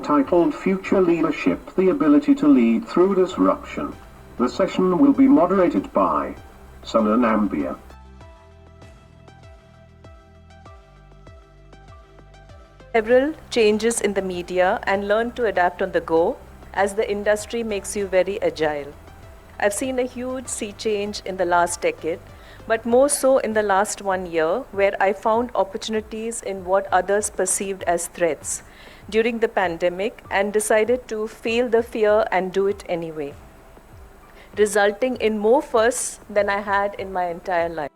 entitled Future Leadership: The Ability to Lead Through Disruption. The session will be moderated by Sona Nambiar. Several changes in the media and learn to adapt on the go as the industry makes you very agile. I've seen a huge sea change in the last decade, but more so in the last 1 year, where I found opportunities in what others perceived as threats during the pandemic and decided to feel the fear and do it anyway, resulting in more fuss than I had in my entire life.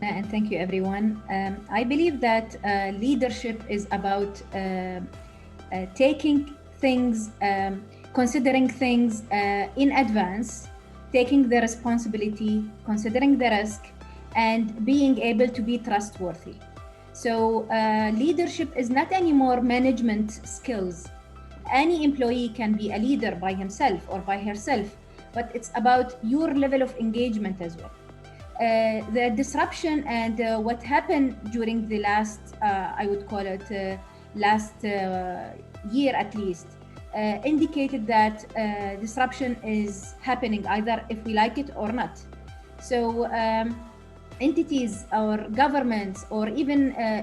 And thank you, everyone. I believe that leadership is about taking things, considering things in advance, taking the responsibility, considering the risk, and being able to be trustworthy. So leadership is not anymore management skills. Any employee can be a leader by himself or by herself, but it's about your level of engagement as well. The disruption and what happened during the last, I would call it last year at least, indicated that disruption is happening either if we like it or not. So entities or governments or even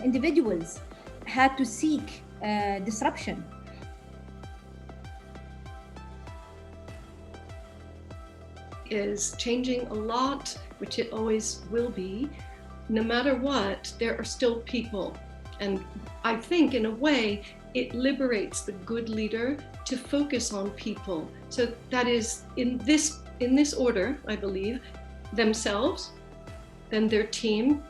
individuals had to seek disruption. Is changing a lot, which it always will be. No matter what, there are still people. And I think in a way, it liberates the good leader to focus on people. So that is in this order, I believe, themselves, then their team,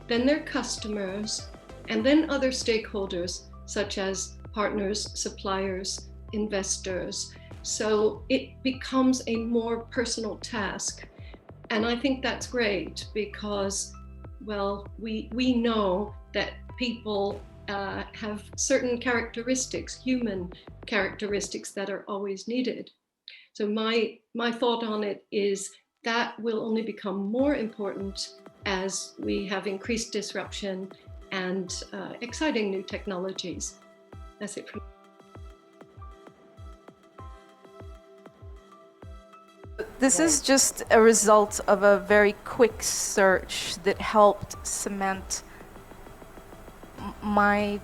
then their customers, and then other stakeholders such as partners, suppliers, investors. So it becomes a more personal task. And I think that's great because, well, we know that people have certain characteristics, human characteristics that are always needed. So my thought on it is that will only become more important as we have increased disruption and exciting new technologies. That's it from me. This is just a result of a very quick search that helped cement my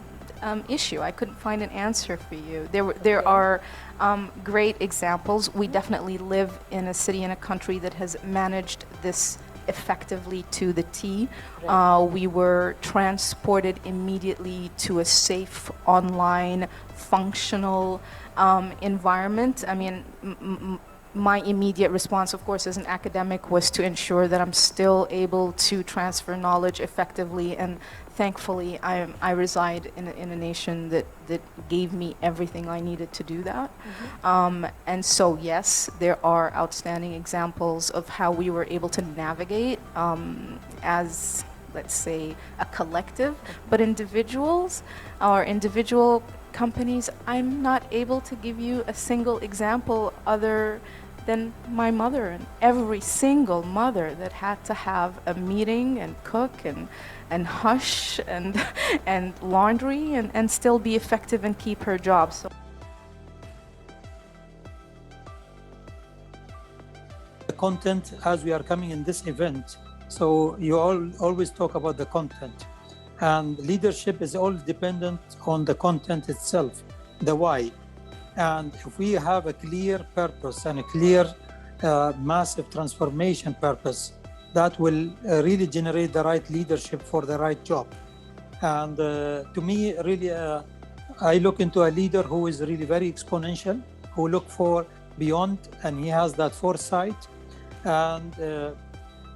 issue. I couldn't find an answer for you. There are great examples. We definitely live in a city and a country that has managed this effectively to the T. We were transported immediately to a safe, online, functional environment. I mean, my immediate response, of course, as an academic was to ensure that I'm still able to transfer knowledge effectively, and thankfully I reside in a nation that gave me everything I needed to do that. Mm-hmm. And so yes, there are outstanding examples of how we were able to navigate as, let's say, a collective, but individuals or individual companies, I'm not able to give you a single example other than my mother and every single mother that had to have a meeting and cook and hush and laundry and still be effective and keep her job. So the content, as we are coming in this event, so you always talk about the content, and leadership is all dependent on the content itself, the why. And if we have a clear purpose and a clear massive transformation purpose, that will really generate the right leadership for the right job. And to me, really, I look into a leader who is really very exponential, who look for beyond, and he has that foresight. And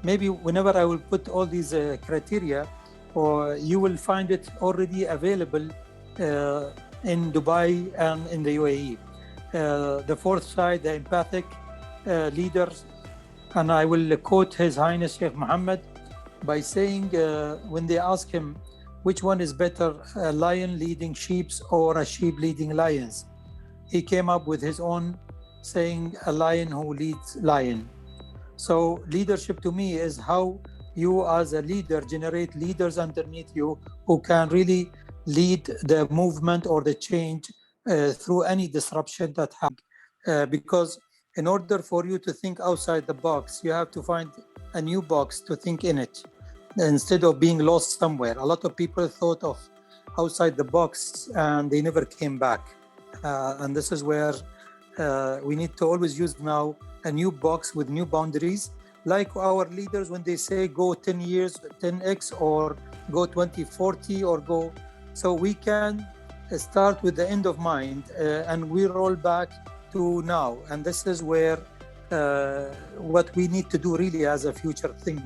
maybe whenever I will put all these criteria, or you will find it already available in Dubai and in the UAE. The foresight, the empathic leaders, and I will quote His Highness Sheikh Mohammed by saying, when they ask him, which one is better, a lion leading sheep or a sheep leading lions? He came up with his own saying, a lion who leads lion. So leadership to me is how you as a leader generate leaders underneath you who can really lead the movement or the change through any disruption that happens. Because in order for you to think outside the box, you have to find a new box to think in it instead of being lost somewhere. A lot of people thought of outside the box and they never came back. And this is where we need to always use now a new box with new boundaries. Like our leaders, when they say go 10 years, 10x, or go 2040, or go. So we can start with the end of mind and we roll back to now. And this is where what we need to do really as a future thing.